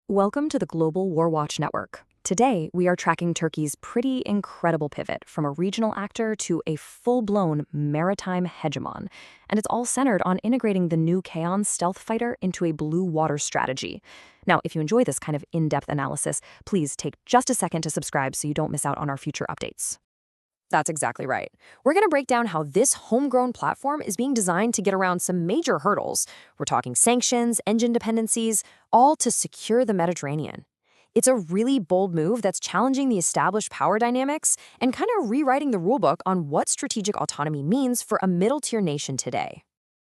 Welcome to the Global War Watch Network. Today, we are tracking Turkey's pretty incredible pivot from a regional actor to a full-blown maritime hegemon. And it's all centered on integrating the new Kaan stealth fighter into a blue water strategy. Now, if you enjoy this kind of in-depth analysis, please take just a second to subscribe so you don't miss out on our future updates. That's exactly right. We're going to break down how this homegrown platform is being designed to get around some major hurdles. We're talking sanctions, engine dependencies, all to secure the Mediterranean. It's a really bold move that's challenging the established power dynamics and kind of rewriting the rulebook on what strategic autonomy means for a middle-tier nation today.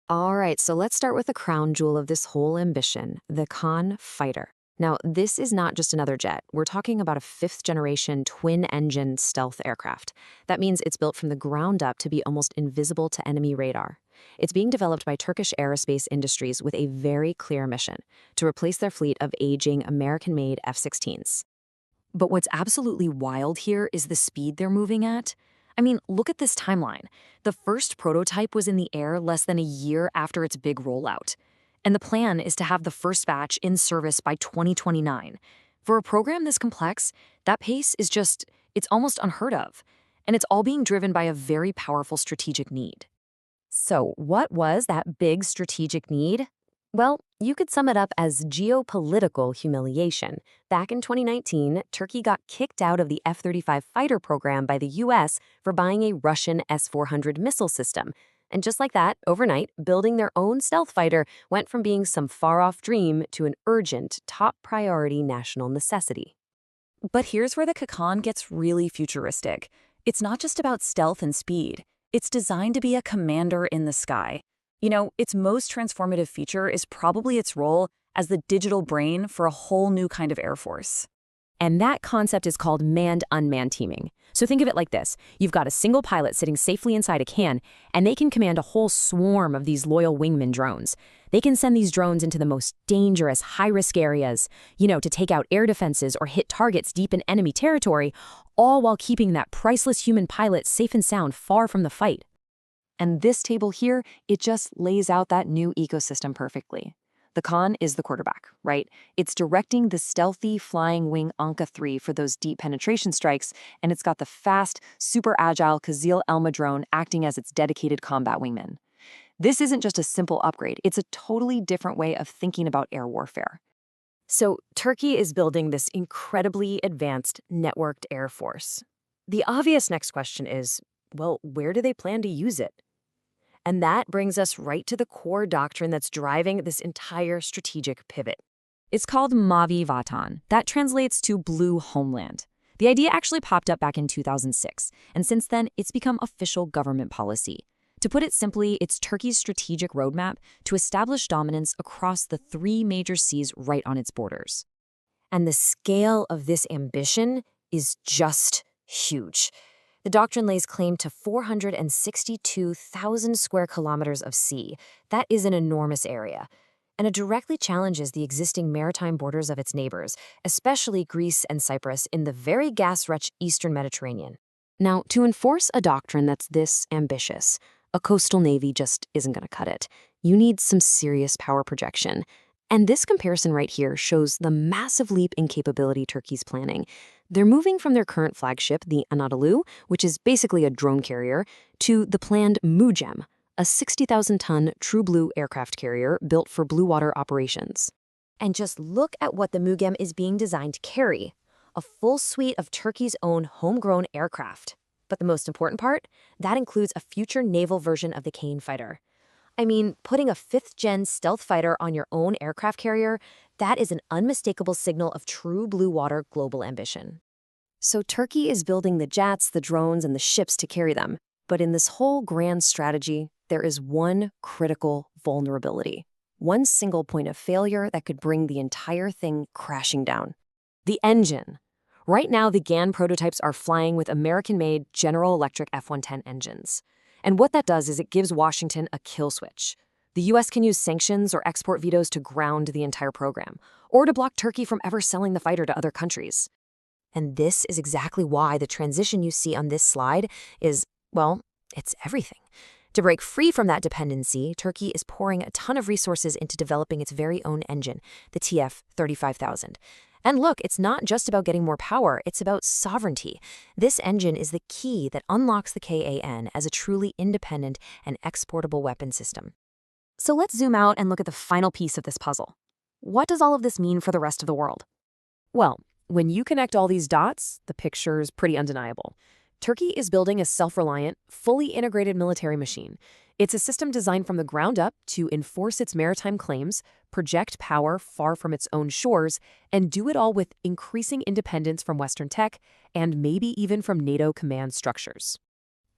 All right, so let's start with the crown jewel of this whole ambition, the Kaan fighter. Now, this is not just another jet. We're talking about a fifth-generation twin-engine stealth aircraft. That means it's built from the ground up to be almost invisible to enemy radar. It's being developed by Turkish aerospace industries with a very clear mission: to replace their fleet of aging American-made F-16s. But what's absolutely wild here is the speed they're moving at. I mean, look at this timeline. The first prototype was in the air less than a year after its big rollout. And the plan is to have the first batch in service by 2029. For a program this complex, that pace is it's almost unheard of. And it's all being driven by a very powerful strategic need. So what was that big strategic need? Well, you could sum it up as geopolitical humiliation. Back in 2019, Turkey got kicked out of the F-35 fighter program by the US for buying a Russian S-400 missile system. And just like that, overnight, building their own stealth fighter went from being some far-off dream to an urgent, top-priority national necessity. But here's where the Kaan gets really futuristic. It's not just about stealth and speed. It's designed to be a commander in the sky. You know, its most transformative feature is probably its role as the digital brain for a whole new kind of air force. And that concept is called manned-unmanned teaming. So think of it like this. You've got a single pilot sitting safely inside a can, and they can command a whole swarm of these loyal Wingman drones. They can send these drones into the most dangerous, high-risk areas, to take out air defenses or hit targets deep in enemy territory, all while keeping that priceless human pilot safe and sound far from the fight. And this table here, it just lays out that new ecosystem perfectly. The Kaan is the quarterback, right? It's directing the stealthy flying wing Ankara 3 for those deep penetration strikes, and it's got the fast, super agile Kizilelma drone acting as its dedicated combat wingman. This isn't just a simple upgrade, it's a totally different way of thinking about air warfare. So Turkey is building this incredibly advanced networked air force. The obvious next question is, well, where do they plan to use it? And that brings us right to the core doctrine that's driving this entire strategic pivot. It's called Mavi Vatan. That translates to Blue Homeland. The idea actually popped up back in 2006, and since then, it's become official government policy. To put it simply, it's Turkey's strategic roadmap to establish dominance across the three major seas right on its borders. And the scale of this ambition is just huge. The doctrine lays claim to 462,000 square kilometers of sea. That is an enormous area. And it directly challenges the existing maritime borders of its neighbors, especially Greece and Cyprus in the very gas-rich eastern Mediterranean. Now, to enforce a doctrine that's this ambitious, a coastal navy just isn't going to cut it. You need some serious power projection. And this comparison right here shows the massive leap in capability Turkey's planning. They're moving from their current flagship, the Anadolu, which is basically a drone carrier, to the planned MUGEM, a 60,000-ton true blue aircraft carrier built for blue water operations. And just look at what the MUGEM is being designed to carry: a full suite of Turkey's own homegrown aircraft. But the most important part? That includes a future naval version of the Kaan fighter. I mean, putting a fifth-gen stealth fighter on your own aircraft carrier, that is an unmistakable signal of true blue water global ambition. So Turkey is building the jets, the drones, and the ships to carry them. But in this whole grand strategy, there is one critical vulnerability. One single point of failure that could bring the entire thing crashing down. The engine. Right now, the GAN prototypes are flying with American-made General Electric F-110 engines. And what that does is it gives Washington a kill switch. The U.S. can use sanctions or export vetoes to ground the entire program, or to block Turkey from ever selling the fighter to other countries. And this is exactly why the transition you see on this slide is, well, it's everything. To break free from that dependency, Turkey is pouring a ton of resources into developing its very own engine, the TF-35,000. And look, it's not just about getting more power, it's about sovereignty. This engine is the key that unlocks the KAN as a truly independent and exportable weapon system. So let's zoom out and look at the final piece of this puzzle. What does all of this mean for the rest of the world? Well, when you connect all these dots, the picture's pretty undeniable. Turkey is building a self-reliant, fully integrated military machine. It's a system designed from the ground up to enforce its maritime claims, project power far from its own shores, and do it all with increasing independence from Western tech and maybe even from NATO command structures.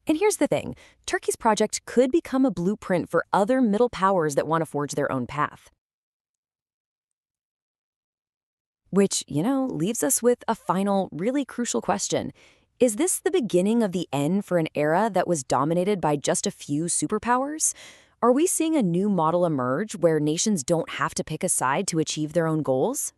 And here's the thing, Turkey's project could become a blueprint for other middle powers that want to forge their own path. Which, leaves us with a final, really crucial question. Is this the beginning of the end for an era that was dominated by just a few superpowers? Are we seeing a new model emerge where nations don't have to pick a side to achieve their own goals?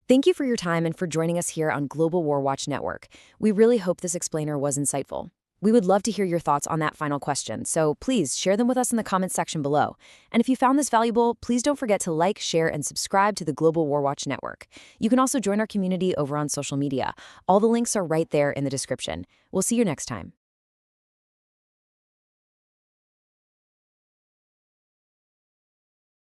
Thank you for your time and for joining us here on Global War Watch Network. We really hope this explainer was insightful. We would love to hear your thoughts on that final question, so please share them with us in the comments section below. And if you found this valuable, please don't forget to like, share, and subscribe to the Global War Watch Network. You can also join our community over on social media. All the links are right there in the description. We'll see you next time.